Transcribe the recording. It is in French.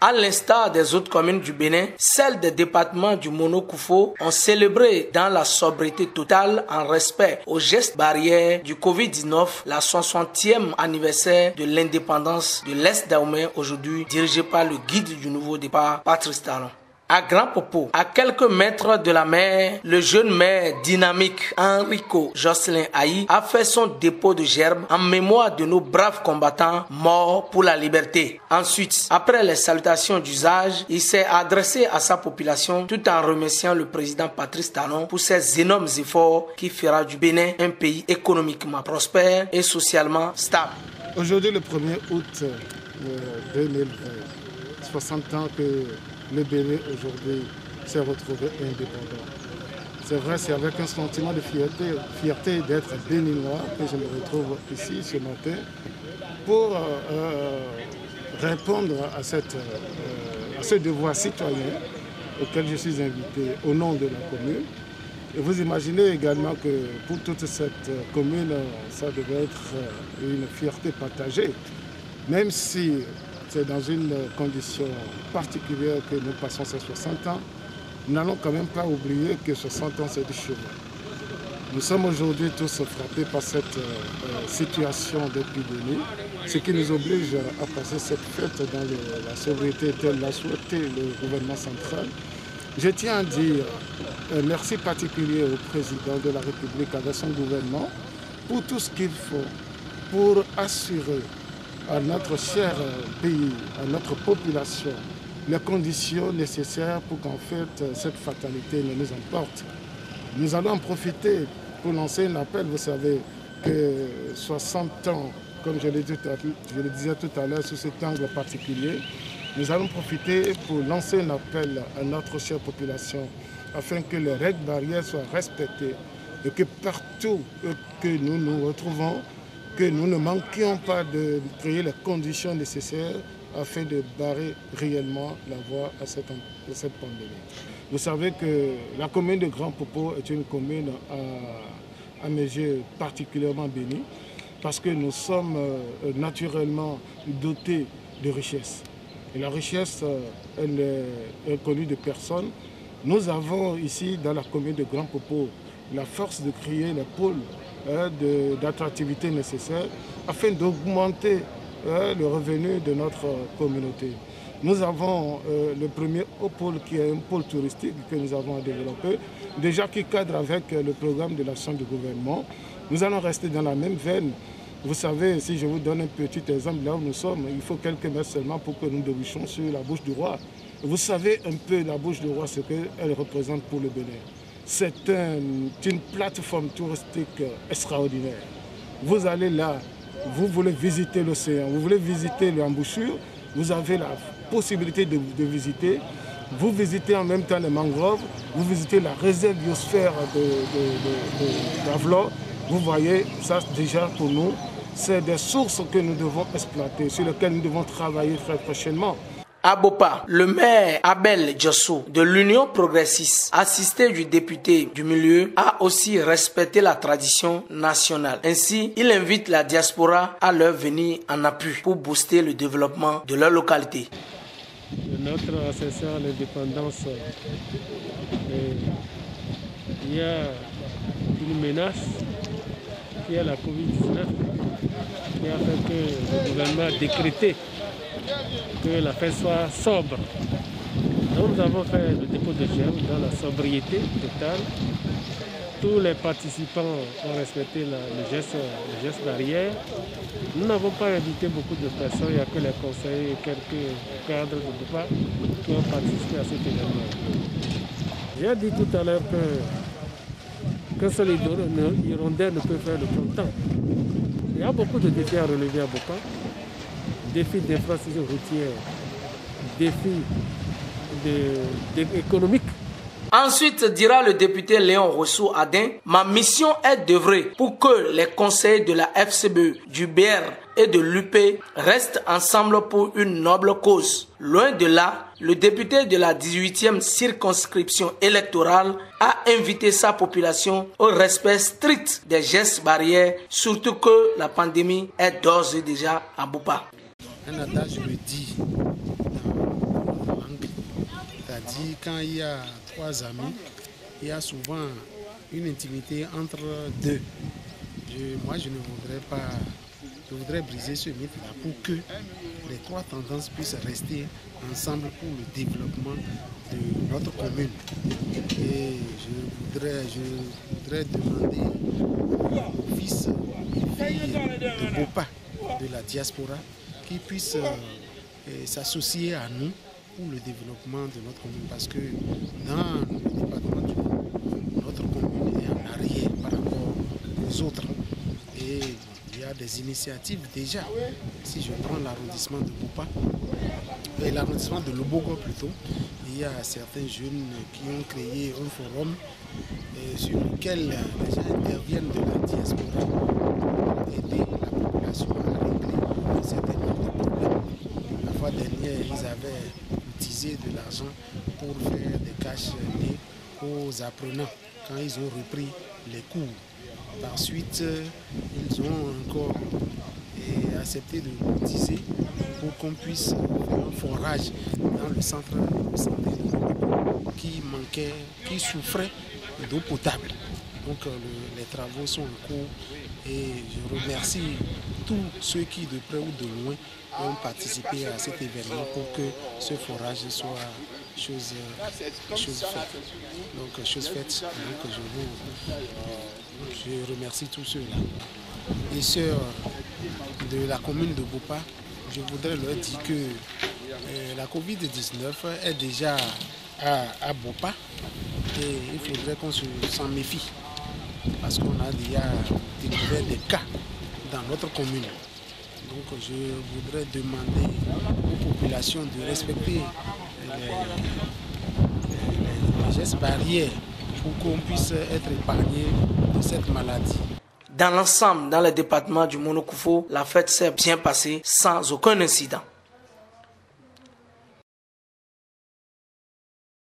À l'instar des autres communes du Bénin, celles des départements du Mono-Koufo ont célébré dans la sobriété totale en respect aux gestes barrières du Covid-19 la 60e anniversaire de l'indépendance de l'Est Dahomey, aujourd'hui dirigé par le guide du nouveau départ, Patrice Talon. À Grand Popo, à quelques mètres de la mer, le jeune maire dynamique Enrico Jocelyn Aïe a fait son dépôt de gerbes en mémoire de nos braves combattants morts pour la liberté. Ensuite, après les salutations d'usage, il s'est adressé à sa population tout en remerciant le président Patrice Talon pour ses énormes efforts qui fera du Bénin un pays économiquement prospère et socialement stable. Aujourd'hui, le 1er août 2020, 60 ans que le Bénin aujourd'hui s'est retrouvé indépendant. C'est vrai, c'est avec un sentiment de fierté d'être béninois que je me retrouve ici ce matin pour répondre à ce devoir citoyen auquel je suis invité au nom de la commune. Et vous imaginez également que pour toute cette commune, ça devait être une fierté partagée, même si c'est dans une condition particulière que nous passons ces 60 ans. Nous n'allons quand même pas oublier que 60 ans, c'est du chemin. Nous sommes aujourd'hui tous frappés par cette situation d'épidémie, ce qui nous oblige à passer cette fête dans la sobriété telle l'a souhaité le gouvernement central. Je tiens à dire un merci particulier au président de la République avec son gouvernement pour tout ce qu'il faut pour assurer à notre cher pays, à notre population, les conditions nécessaires pour qu'en fait cette fatalité ne nous emporte. Nous allons en profiter pour lancer un appel. Vous savez que 60 ans, comme je le disais tout à l'heure, sous cet angle particulier, nous allons profiter pour lancer un appel à notre chère population afin que les règles barrières soient respectées et que partout que nous nous retrouvons, que nous ne manquions pas de créer les conditions nécessaires afin de barrer réellement la voie à cette pandémie. Vous savez que la commune de Grand Popo est une commune à mes yeux particulièrement bénie parce que nous sommes naturellement dotés de richesses. Et la richesse, elle est connue de personne. Nous avons ici dans la commune de Grand Popo la force de créer les pôles d'attractivité nécessaires afin d'augmenter le revenu de notre communauté. Nous avons le premier pôle qui est un pôle touristique que nous avons développé, déjà qui cadre avec le programme de l'action du gouvernement. Nous allons rester dans la même veine. Vous savez, si je vous donne un petit exemple, là où nous sommes, il faut quelques mètres seulement pour que nous débouchions sur la bouche du roi. Vous savez un peu la bouche du roi, ce qu'elle représente pour le Bénin. C'est une plateforme touristique extraordinaire. Vous allez là, vous voulez visiter l'océan, vous voulez visiter l'embouchure, vous avez la possibilité de visiter. Vous visitez en même temps les mangroves, vous visitez la réserve biosphère d'Avlor. Vous voyez, ça déjà pour nous, c'est des sources que nous devons exploiter, sur lesquelles nous devons travailler très prochainement. À Bopa, le maire Abel Djossou de l'Union progressiste, assisté du député du milieu, a aussi respecté la tradition nationale. Ainsi, il invite la diaspora à leur venir en appui pour booster le développement de leur localité. Notre ascension à l'indépendance, il y a une menace qui est la Covid-19 qui a fait que le gouvernement a décrété que la fête soit sobre. Donc nous avons fait le dépôt de gerbes dans la sobriété totale. Tous les participants ont respecté le geste barrière. Nous n'avons pas invité beaucoup de personnes, il n'y a que les conseillers et quelques cadres de Bopa qui ont participé à cet événement. J'ai dit tout à l'heure qu'un seul hirondelle ne peut faire le printemps. Il y a beaucoup de défis à relever à Bopa. Défis d'infrastructure routière, défis économiques. Ensuite, dira le député Léon Rousseau Adin, ma mission est d'œuvrer pour que les conseils de la FCBE, du BR et de l'UP restent ensemble pour une noble cause. Loin de là, le député de la 18e circonscription électorale a invité sa population au respect strict des gestes barrières, surtout que la pandémie est d'ores et déjà à bout pas. Un adage me dit, dit, quand il y a 3 amis, il y a souvent une intimité entre 2. Moi, je ne voudrais pas... Je voudrais briser ce mythe-là pour que les 3 tendances puissent rester ensemble pour le développement de notre commune. Et je voudrais demander aux fils et filles de Bopa, de la diaspora, qu'ils puissent s'associer à nous pour le développement de notre commune. Parce que dans le département du Nord, notre commune est en arrière par rapport aux autres. Et il y a des initiatives déjà. Si je prends l'arrondissement de Bopa, l'arrondissement de Lobogo plutôt, il y a certains jeunes qui ont créé un forum sur lequel les gens interviennent de la diaspora pour aider la population à régler un certain nombre de problèmes. La fois dernière, ils avaient utilisé de l'argent pour faire des cash nés aux apprenants quand ils ont repris les cours. Ensuite, ils ont encore accepté de cotiser pour qu'on puisse faire un forage dans le centre de santé qui souffrait d'eau potable. Donc les travaux sont en cours et je remercie tous ceux qui de près ou de loin ont participé à cet événement pour que ce forage soit chose faite. Donc chose faite. Donc je remercie tous ceux-là. Les sœurs de la commune de Bopa, je voudrais leur dire que la Covid-19 est déjà à Bopa et il faudrait qu'on s'en méfie parce qu'on a déjà découvert des cas dans notre commune. Donc je voudrais demander aux populations de respecter les gestes barrières pour qu'on puisse être épargné de cette maladie. Dans l'ensemble, dans le département du Mono Koufo, la fête s'est bien passée sans aucun incident.